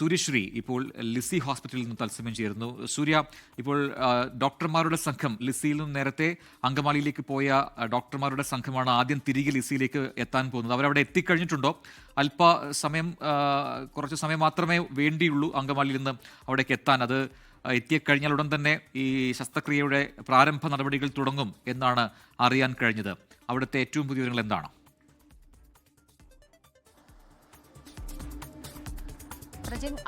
സൂര്യശ്രീ ഇപ്പോൾ ലിസി ഹോസ്പിറ്റലിൽ നിന്ന് തത്സമയം ചേരുന്നു. സൂര്യ, ഇപ്പോൾ ഡോക്ടർമാരുടെ സംഘം ലിസിയിൽ നിന്നും നേരത്തെ അങ്കമാലിയിലേക്ക് പോയ ഡോക്ടർമാരുടെ സംഘമാണ് ആദ്യം തിരികെ ലിസിയിലേക്ക് എത്താൻ പോകുന്നത്. അവരവിടെ എത്തിക്കഴിഞ്ഞിട്ടുണ്ടോ? അല്പസമയം, കുറച്ച് സമയം മാത്രമേ വേണ്ടിയുള്ളൂ അങ്കമാലിയിൽ നിന്ന് അവിടേക്ക് എത്താൻ. അത് എത്തിക്കഴിഞ്ഞാൽ ഉടൻ തന്നെ ഈ ശസ്ത്രക്രിയയുടെ പ്രാരംഭ നടപടികൾ തുടങ്ങും എന്നാണ് അറിയാൻ കഴിഞ്ഞത്. അവിടുത്തെ ഏറ്റവും പുതിയ വിവരങ്ങൾ എന്താണ്?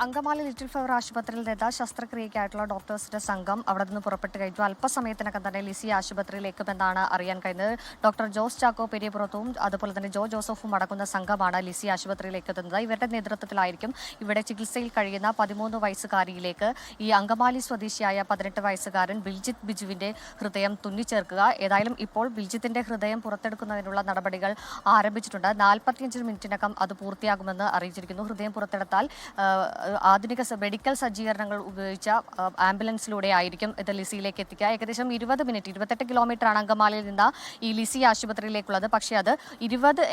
അങ്കമാലി ലിറ്റിൽ ഫ്ലവർ ആശുപത്രിയിൽ നിന്ന് ശസ്ത്രക്രിയയ്ക്കായിട്ടുള്ള ഡോക്ടേഴ്സിന്റെ സംഘം അവിടെ നിന്ന് പുറപ്പെട്ട് കഴിഞ്ഞു. അല്പസമയത്തിനകം തന്നെ ലിസി ആശുപത്രിയിലേക്കുമെന്നാണ് അറിയാൻ കഴിഞ്ഞത്. ഡോക്ടർ ജോസ് ചാക്കോ പെരിയപുറത്തും അതുപോലെ തന്നെ ജോ ജോസഫും അടങ്ങുന്ന സംഘമാണ് ലിസി ആശുപത്രിയിലേക്ക് എത്തുന്നത്. ഇവരുടെ നേതൃത്വത്തിലായിരിക്കും ഇവിടെ ചികിത്സയിൽ കഴിയുന്ന 13 വയസ്സുകാരിയിലേക്ക് ഈ അങ്കമാലി സ്വദേശിയായ 18 വയസ്സുകാരൻ ബിൽജിത്ത് ബിജുവിന്റെ ഹൃദയം തുന്നിച്ചേർക്കുക. ഏതായാലും ഇപ്പോൾ ബിൽജിത്തിന്റെ ഹൃദയം പുറത്തെടുക്കുന്നതിനുള്ള നടപടികൾ ആരംഭിച്ചിട്ടുണ്ട്. 45 മിനിറ്റിനകം അത് പൂർത്തിയാകുമെന്ന് അറിയിച്ചിരിക്കുന്നു. ഹൃദയം പുറത്തെടുത്താൽ ആധുനിക മെഡിക്കൽ സജ്ജീകരണങ്ങൾ ഉപയോഗിച്ച ആംബുലൻസിലൂടെ ആയിരിക്കും ഇത് ലിസിയിലേക്ക് എത്തിക്കുക. ഏകദേശം 28 കിലോമീറ്ററാണ് അങ്കമാലിയിൽ നിന്ന് ഈ ലിസി ആശുപത്രിയിലേക്കുള്ളത്. പക്ഷേ അത്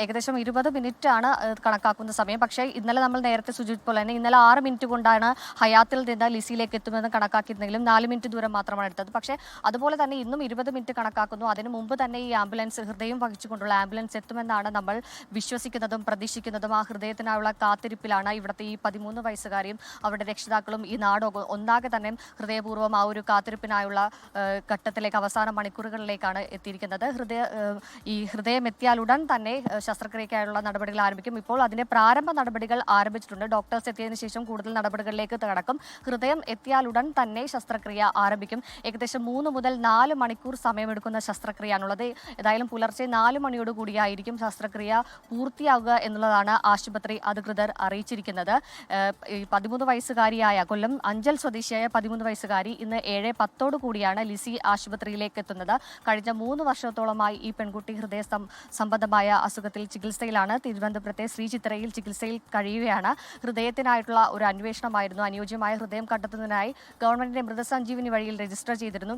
ഏകദേശം 20 മിനിറ്റാണ് കണക്കാക്കുന്ന സമയം. പക്ഷേ ഇന്നലെ നമ്മൾ നേരത്തെ സൂചിപ്പിച്ചപ്പോൾ തന്നെ ഇന്നലെ 6 മിനിറ്റ് കൊണ്ടാണ് ഹയാത്തിൽ നിന്ന് ലിസിയിലേക്ക് എത്തുമെന്ന് കണക്കാക്കിയിരുന്നെങ്കിലും 4 മിനിറ്റ് ദൂരം മാത്രമാണ് എടുത്തത്. പക്ഷേ അതുപോലെ തന്നെ ഇന്നും 20 മിനിറ്റ് കണക്കാക്കുന്നു. അതിന് മുമ്പ് തന്നെ ഈ ആംബുലൻസ്, ഹൃദയം വഹിച്ചുകൊണ്ടുള്ള ആംബുലൻസ് എത്തുമെന്നാണ് നമ്മൾ വിശ്വസിക്കുന്നതും പ്രതീക്ഷിക്കുന്നതും. ആ ഹൃദയത്തിനായുള്ള കാത്തിരിപ്പിലാണ് ഇവിടുത്തെ ഈ 13 വയസ്സുകാരെയും അവരുടെ രക്ഷിതാക്കളും ഈ നാട് ഒന്നാകെ തന്നെ ഹൃദയപൂർവ്വം ആ ഒരു കാത്തിരിപ്പിനായുള്ള ഘട്ടത്തിലേക്ക്, അവസാന മണിക്കൂറുകളിലേക്കാണ് എത്തിയിരിക്കുന്നത്. ഈ ഹൃദയം എത്തിയാൽ ഉടൻ തന്നെ ശസ്ത്രക്രിയയ്ക്കായുള്ള നടപടികൾ ആരംഭിക്കും. ഇപ്പോൾ അതിന്റെ പ്രാരംഭ നടപടികൾ ആരംഭിച്ചിട്ടുണ്ട്. ഡോക്ടേഴ്സ് എത്തിയതിനു ശേഷം കൂടുതൽ നടപടികളിലേക്ക് കടക്കും. ഹൃദയം എത്തിയാൽ ഉടൻ തന്നെ ശസ്ത്രക്രിയ ആരംഭിക്കും. ഏകദേശം 3 മുതൽ 4 മണിക്കൂർ സമയമെടുക്കുന്ന ശസ്ത്രക്രിയയാണുള്ളത്. ഏതായാലും പുലർച്ചെ 4 മണിയോട് കൂടിയായിരിക്കും ശസ്ത്രക്രിയ പൂർത്തിയാവുക എന്നുള്ളതാണ് ആശുപത്രി അധികൃതർ അറിയിച്ചിരിക്കുന്നത്. 13 വയസ്സുകാരിയായ കൊല്ലം അഞ്ചൽ സ്വദേശിയായ 13 വയസ്സുകാരി ഇന്ന് 7:10 കൂടിയാണ് ലിസി ആശുപത്രിയിലേക്ക് എത്തുന്നത്. കഴിഞ്ഞ 3 വർഷത്തോളമായി ഈ പെൺകുട്ടി ഹൃദയ സംബന്ധമായ അസുഖത്തിൽ ചികിത്സയിലാണ്. തിരുവനന്തപുരത്തെ ശ്രീചിത്രയിൽ ചികിത്സയിൽ കഴിയുകയാണ്. ഹൃദയത്തിനായിട്ടുള്ള ഒരു അന്വേഷണമായിരുന്നു. അനുയോജ്യമായ ഹൃദയം കണ്ടെത്തുന്നതിനായി ഗവൺമെന്റിന്റെ മൃതസഞ്ജീവനി വഴിയിൽ രജിസ്റ്റർ ചെയ്തിരുന്നു.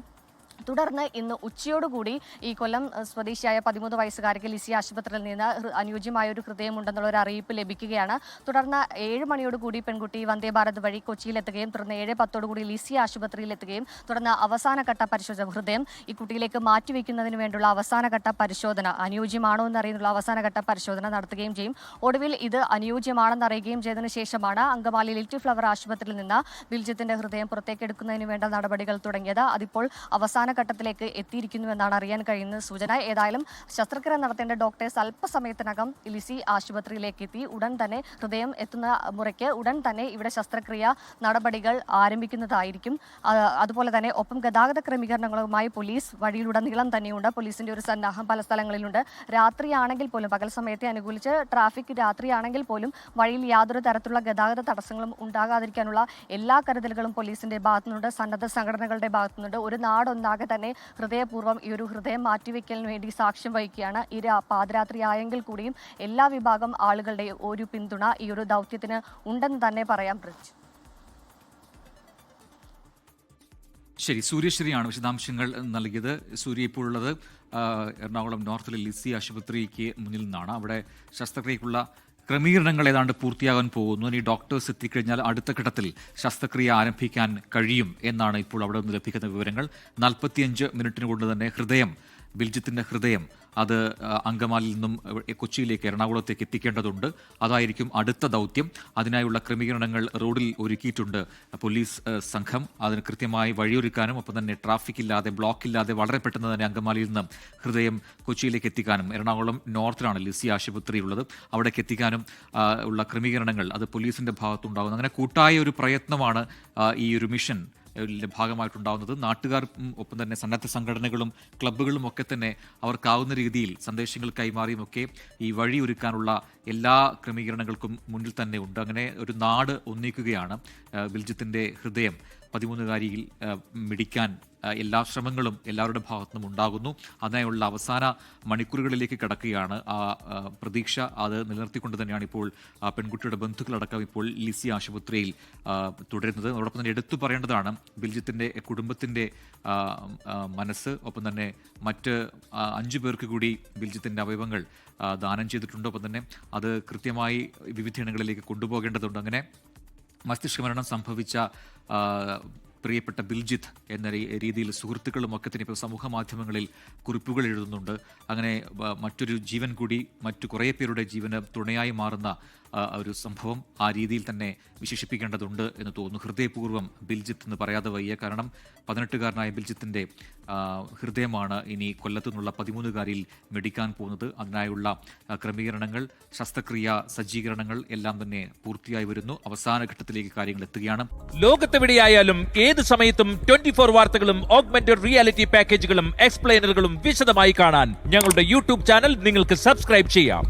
തുടർന്ന് ഇന്ന് ഉച്ചയോടുകൂടി ഈ കൊല്ലം സ്വദേശിയായ 13 വയസ്സുകാരിക്ക് ലിസി ആശുപത്രിയിൽ നിന്ന് അനുയോജ്യമായ ഒരു ഹൃദയമുണ്ടെന്നുള്ള ഒരു അറിയിപ്പ് ലഭിക്കുകയാണ്. തുടർന്ന് 7 മണിയോടുകൂടി പെൺകുട്ടി വന്ദേ ഭാരത് വഴി കൊച്ചിയിലെത്തുകയും തുടർന്ന് 7:10 കൂടി ലിസി ആശുപത്രിയിലെത്തുകയും തുടർന്ന് അവസാനഘട്ട പരിശോധന, ഹൃദയം ഈ കുട്ടിയിലേക്ക് മാറ്റിവെക്കുന്നതിന് വേണ്ടിയുള്ള അവസാനഘട്ട പരിശോധന, അനുയോജ്യമാണോ എന്നറിയുന്നുള്ള അവസാനഘട്ട പരിശോധന നടത്തുകയും ചെയ്യും. ഒടുവിൽ ഇത് അനുയോജ്യമാണെന്ന് അറിയുകയും ചെയ്തതിനു ശേഷമാണ് അങ്കമാലി ലിറ്റിൽ ഫ്ലവർ ആശുപത്രിയിൽ നിന്ന് ബിൽജിത്തിന്റെ ഹൃദയം പുറത്തേക്ക് എടുക്കുന്നതിന് വേണ്ട നടപടികൾ തുടങ്ങിയത്. അതിപ്പോൾ അവസാന ഘട്ടത്തിലേക്ക് എത്തിയിരിക്കുന്നുവെന്നാണ് അറിയാൻ കഴിയുന്ന സൂചന. ഏതായാലും ശസ്ത്രക്രിയ നടത്തേണ്ട ഡോക്ടേഴ്സ് അല്പസമയത്തിനകം ലിസി ആശുപത്രിയിലേക്ക് എത്തി. ഉടൻ തന്നെ ഹൃദയം എത്തുന്ന മുറയ്ക്ക് ഉടൻ തന്നെ ഇവിടെ ശസ്ത്രക്രിയ നടപടികൾ ആരംഭിക്കുന്നതായിരിക്കും. അതുപോലെ തന്നെ ഒപ്പം ഗതാഗത ക്രമീകരണങ്ങളുമായി പോലീസ് വഴിയിലുടനീളം തന്നെയുണ്ട്. പോലീസിന്റെ ഒരു സന്നാഹം പല സ്ഥലങ്ങളിലുണ്ട്. രാത്രിയാണെങ്കിൽ പോലും, പകൽ സമയത്തെ അനുകൂലിച്ച് ട്രാഫിക് രാത്രിയാണെങ്കിൽ പോലും വഴിയിൽ യാതൊരു തരത്തിലുള്ള ഗതാഗത തടസ്സങ്ങളും ഉണ്ടാകാതിരിക്കാനുള്ള എല്ലാ കരുതലുകളും പോലീസിന്റെ ഭാഗത്തുനിന്നുണ്ട്, സന്നദ്ധ സംഘടനകളുടെ ഭാഗത്തുനിന്നുണ്ട്. ഒരു നാടൊന്നാകെ തന്നെ ഹൃദയപൂർവ്വം ഈ ഒരു ഹൃദയം മാറ്റിവെക്കലിന് വേണ്ടി സാക്ഷ്യം വഹിക്കുകയാണ്. ഈ പാതിരാത്രി ആയെങ്കിൽ കൂടിയും എല്ലാ വിഭാഗം ആളുകളുടെ ഒരു പിന്തുണ ഈ ഒരു ദൗത്യത്തിന് ഉണ്ടെന്ന് തന്നെ പറയാം. ശരി, സൂര്യശ്രീയാണ് വിശദാംശങ്ങൾ നൽകിയത്. സൂര്യ ഇപ്പോൾ ഉള്ളത് എറണാകുളം നോർത്തിലെ ലിസി ആശുപത്രിക്ക് മുന്നിൽ നിന്നാണ്. അവിടെ ശസ്ത്രക്രിയക്കുള്ള ക്രമീകരണങ്ങൾ ഏതാണ്ട് പൂർത്തിയാകാൻ പോകുന്നു. ഇനി ഡോക്ടേഴ്സ് എത്തിക്കഴിഞ്ഞാൽ അടുത്ത ഘട്ടത്തിൽ ശസ്ത്രക്രിയ ആരംഭിക്കാൻ കഴിയും എന്നാണ് ഇപ്പോൾ അവിടെ നിന്ന് ലഭിക്കുന്ന വിവരങ്ങൾ. 45 മിനിറ്റിന് കൊണ്ട് തന്നെ ബിൽജിത്തിന്റെ ഹൃദയം അത് അങ്കമാലിയിൽ നിന്നും കൊച്ചിയിലേക്ക്, എറണാകുളത്തേക്ക് എത്തിക്കേണ്ടതുണ്ട്. അതായിരിക്കും അടുത്ത ദൗത്യം. അതിനായുള്ള ക്രമീകരണങ്ങൾ റോഡിൽ ഒരുക്കിയിട്ടുണ്ട് പോലീസ് സംഘം. അതിന് കൃത്യമായി വഴിയൊരുക്കാനും ഒപ്പം തന്നെ ട്രാഫിക് ഇല്ലാതെ, ബ്ലോക്ക് ഇല്ലാതെ വളരെ പെട്ടെന്ന് തന്നെ അങ്കമാലിയിൽ നിന്ന് ഹൃദയം കൊച്ചിയിലേക്ക് എത്തിക്കാനും, എറണാകുളം നോർത്തിലാണ് ലിസി ആശുപത്രി ഉള്ളത്, അവിടേക്ക് എത്തിക്കാനും ഉള്ള ക്രമീകരണങ്ങൾ അത് പോലീസിന്റെ ഭാഗത്തുണ്ടാകുന്നു. അങ്ങനെ കൂട്ടായ ഒരു പ്രയത്നമാണ് ഈ ഒരു മിഷൻ ഭാഗമായിട്ടുണ്ടാകുന്നത്. നാട്ടുകാർക്കും ഒപ്പം തന്നെ സന്നദ്ധ സംഘടനകളും ക്ലബ്ബുകളും ഒക്കെ തന്നെ അവർക്കാവുന്ന രീതിയിൽ സന്ദേശങ്ങൾ കൈമാറിയുമൊക്കെ ഈ വഴി ഒരുക്കാനുള്ള എല്ലാ ക്രമീകരണങ്ങൾക്കും മുന്നിൽ തന്നെ ഉണ്ട്. അങ്ങനെ ഒരു നാട് ഒന്നിക്കുകയാണ്. ബിൽജിത്തിന്റെ ഹൃദയം 13-കാരിയിൽ മിടിക്കാൻ എല്ലാ ശ്രമങ്ങളും എല്ലാവരുടെ ഭാഗത്തുനിന്നും ഉണ്ടാകുന്നു. അതിനായുള്ള അവസാന മണിക്കൂറുകളിലേക്ക് കടക്കുകയാണ്. ആ പ്രതീക്ഷ അത് നിലനിർത്തിക്കൊണ്ട് തന്നെയാണ് ഇപ്പോൾ പെൺകുട്ടിയുടെ ബന്ധുക്കളടക്കം ഇപ്പോൾ ലിസി ആശുപത്രിയിൽ തുടരുന്നത്. അതോടൊപ്പം തന്നെ എടുത്തു പറയേണ്ടതാണ് ബിൽജിത്തിന്റെ കുടുംബത്തിന്റെ മനസ്സ്. ഒപ്പം തന്നെ മറ്റ് 5 പേർക്ക് കൂടി ബിൽജിത്തിന്റെ അവയവങ്ങൾ ദാനം ചെയ്തിട്ടുണ്ട്. ഒപ്പം തന്നെ അത് കൃത്യമായി വിവിധ ഇടങ്ങളിലേക്ക് കൊണ്ടുപോകേണ്ടതുണ്ട്. അങ്ങനെ മസ്തിഷ്ക മരണം സംഭവിച്ച പ്രിയപ്പെട്ട ബിൽജിത്ത് എന്ന രീതിയിൽ സുഹൃത്തുക്കളുമൊക്കെ തന്നെ ഇപ്പോൾ സമൂഹ മാധ്യമങ്ങളിൽ കുറിപ്പുകൾ എഴുതുന്നുണ്ട്. അങ്ങനെ മറ്റൊരു ജീവൻ കൂടി മറ്റു കുറേ പേരുടെ ജീവന് തുണയായി മാറുന്ന ഒരു സംഭവം ആ രീതിയിൽ തന്നെ വിശേഷിപ്പിക്കേണ്ടതുണ്ട് എന്ന് തോന്നുന്നു. ഹൃദയപൂർവ്വം ബിൽജിത്ത് എന്ന് പറയാതെ വയ്യ. കാരണം 18-കാരനായ ബിൽജിത്തിൻ്റെ ഹൃദയമാണ് ഇനി കൊല്ലത്തു നിന്നുള്ള 13-കാരിയിൽ മെടിക്കാൻ പോകുന്നത്. അതിനായുള്ള ക്രമീകരണങ്ങൾ, ശസ്ത്രക്രിയ സജ്ജീകരണങ്ങൾ എല്ലാം തന്നെ പൂർത്തിയായി വരുന്നു. അവസാന ഘട്ടത്തിലേക്ക് കാര്യങ്ങൾ എത്തുകയാണ്. ലോകത്തെവിടെയായാലും ഏത് സമയത്തും 24 വാർത്തകളും ഓഗ്മെന്റഡ് റിയാലിറ്റി പാക്കേജുകളും എക്സ്പ്ലെയിനറുകളും വിശദമായി കാണാൻ ഞങ്ങളുടെ യൂട്യൂബ് ചാനൽ നിങ്ങൾക്ക് സബ്സ്ക്രൈബ് ചെയ്യാം.